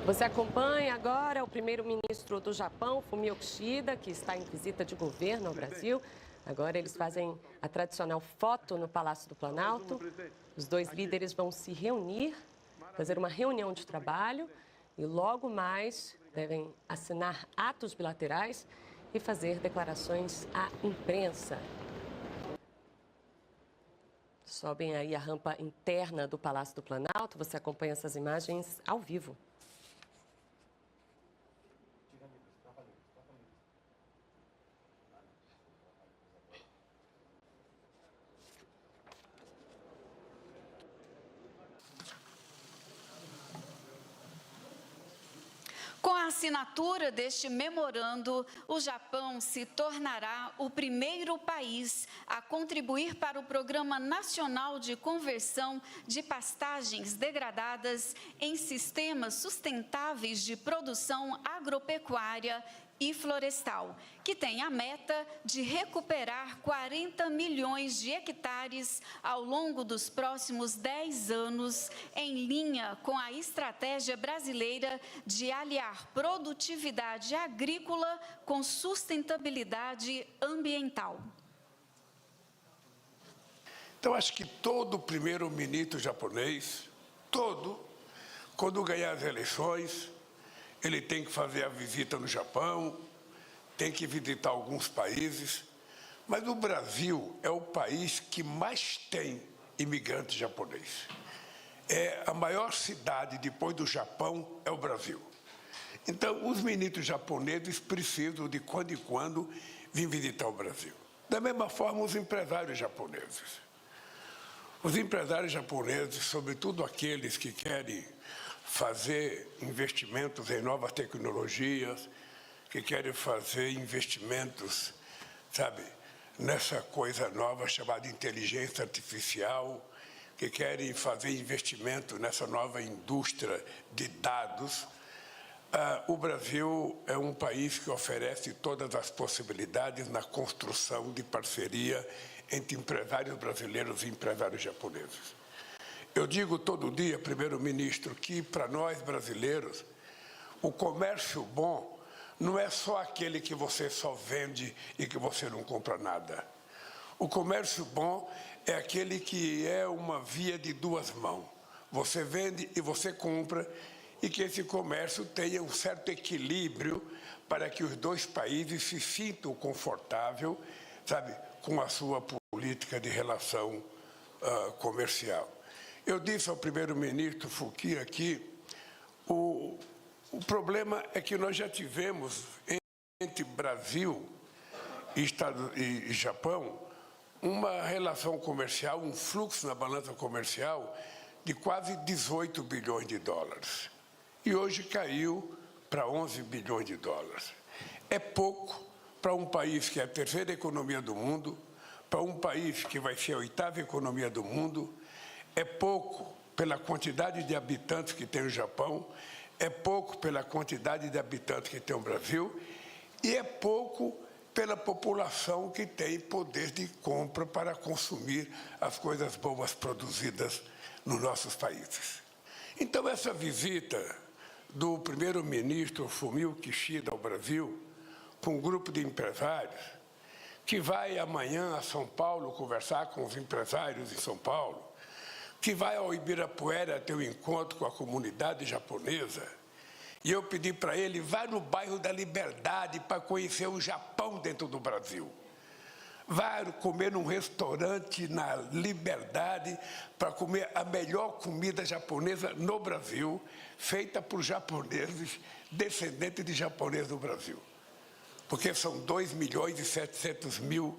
Você acompanha agora o primeiro-ministro do Japão, Fumio Kishida, que está em visita de governo ao Brasil. Agora eles fazem a tradicional foto no Palácio do Planalto. Os dois líderes vão se reunir, fazer uma reunião de trabalho e logo mais devem assinar atos bilaterais e fazer declarações à imprensa. Sobem aí a rampa interna do Palácio do Planalto. Você acompanha essas imagens ao vivo. Com a assinatura deste memorando, o Japão se tornará o primeiro país a contribuir para o Programa Nacional de Conversão de Pastagens Degradadas em Sistemas Sustentáveis de Produção Agropecuária e Florestal, que tem a meta de recuperar 40 milhões de hectares ao longo dos próximos 10 anos, em linha com a estratégia brasileira de aliar produtividade agrícola com sustentabilidade ambiental. Então, acho que todo primeiro-ministro japonês, quando ganhar as eleições, ele tem que fazer a visita no Japão, tem que visitar alguns países, mas o Brasil é o país que mais tem imigrantes japoneses. É a maior cidade depois do Japão é o Brasil. Então, os ministros japoneses precisam de quando em quando vir visitar o Brasil. Da mesma forma, os empresários japoneses. Os empresários japoneses, sobretudo aqueles que querem fazer investimentos em novas tecnologias, que querem fazer investimentos, sabe, nessa coisa nova chamada inteligência artificial, que querem fazer investimento nessa nova indústria de dados. O Brasil é um país que oferece todas as possibilidades na construção de parceria entre empresários brasileiros e empresários japoneses. Eu digo todo dia, primeiro-ministro, que para nós brasileiros, o comércio bom não é só aquele que você só vende e que você não compra nada. O comércio bom é aquele que é uma via de duas mãos. Você vende e você compra, e que esse comércio tenha um certo equilíbrio para que os dois países se sintam confortáveis, sabe, com a sua política de relação comercial. Eu disse ao primeiro-ministro Fukui aqui, o problema é que nós já tivemos entre Brasil e Japão uma relação comercial, um fluxo na balança comercial de quase 18 bilhões de dólares. E hoje caiu para 11 bilhões de dólares. É pouco para um país que é a terceira economia do mundo, para um país que vai ser a oitava economia do mundo. É pouco pela quantidade de habitantes que tem o Japão, é pouco pela quantidade de habitantes que tem o Brasil e é pouco pela população que tem poder de compra para consumir as coisas boas produzidas nos nossos países. Então, essa visita do primeiro-ministro Fumio Kishida ao Brasil, com um grupo de empresários, que vai amanhã a São Paulo conversar com os empresários em São Paulo, que vai ao Ibirapuera ter um encontro com a comunidade japonesa, e eu pedi para ele, vai no bairro da Liberdade para conhecer o Japão dentro do Brasil. Vai comer num restaurante na Liberdade para comer a melhor comida japonesa no Brasil, feita por japoneses, descendentes de japoneses do Brasil. Porque são 2.700.000,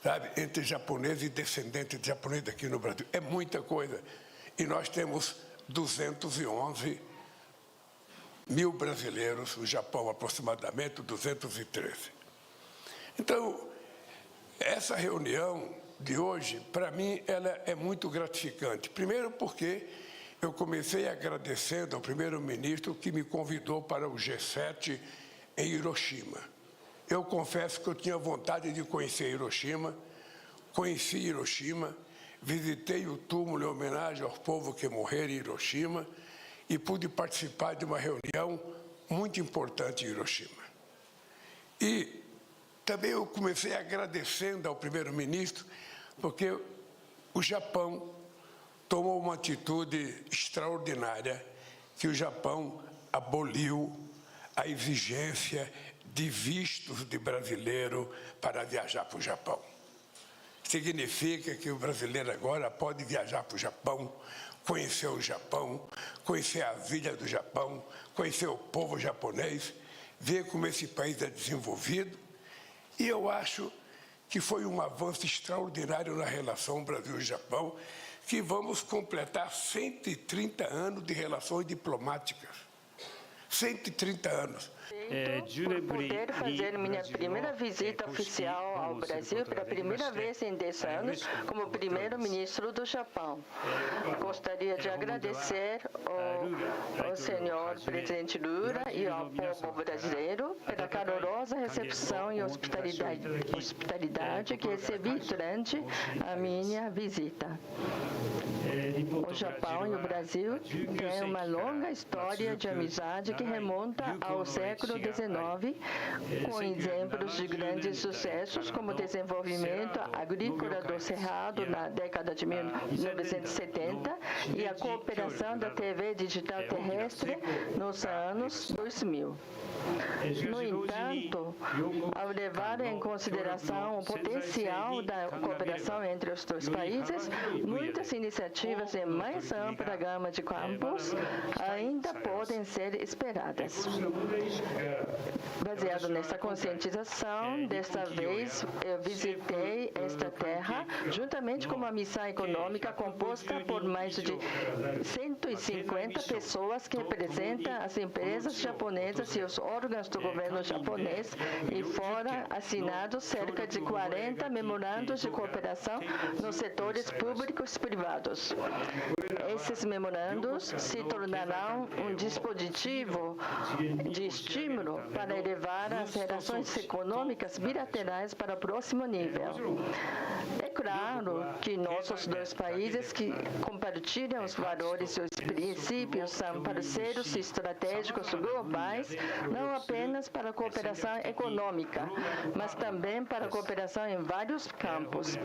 sabe, entre japoneses e descendentes de japoneses aqui no Brasil. É muita coisa. E nós temos 211 mil brasileiros, o Japão aproximadamente 213. Então, essa reunião de hoje, para mim, ela é muito gratificante. Primeiro porque eu comecei agradecendo ao primeiro-ministro que me convidou para o G7 em Hiroshima. Eu confesso que eu tinha vontade de conhecer Hiroshima, conheci Hiroshima, visitei o túmulo em homenagem ao povo que morreram em Hiroshima e pude participar de uma reunião muito importante em Hiroshima. E também eu comecei agradecendo ao primeiro-ministro, porque o Japão tomou uma atitude extraordinária, que o Japão aboliu a exigência de vistos de brasileiro para viajar para o Japão. Significa que o brasileiro agora pode viajar para o Japão, conhecer o Japão, conhecer as ilhas do Japão, conhecer o povo japonês, ver como esse país é desenvolvido. E eu acho que foi um avanço extraordinário na relação Brasil-Japão, que vamos completar 130 anos de relações diplomáticas. 130 anos. Por poder fazer minha primeira visita oficial ao Brasil pela primeira vez em 10 anos como primeiro-ministro do Japão. Gostaria de agradecer ao senhor presidente Lula e ao povo brasileiro pela calorosa recepção e hospitalidade que recebi durante a minha visita. O Japão e o Brasil têm uma longa história de amizade que remonta ao século XIX, com exemplos de grandes sucessos, como o desenvolvimento agrícola do Cerrado na década de 1970 e a cooperação da TV digital terrestre nos anos 2000. No entanto, ao levar em consideração o potencial da cooperação entre os dois países, muitas iniciativas em mais ampla gama de campos ainda podem ser esperadas. Baseado nessa conscientização, desta vez eu visitei esta terra juntamente com uma missão econômica composta por mais de 150 pessoas que representam as empresas japonesas e os órgãos do governo japonês, e foram assinados cerca de 40 memorandos de cooperação nos setores públicos e privados. Esses memorandos se tornarão um dispositivo de estímulo para elevar as relações econômicas bilaterais para o próximo nível. É claro que nossos dois países que compartilham os valores e os princípios são parceiros estratégicos globais, não apenas para a cooperação econômica, mas também para a cooperação em vários campos.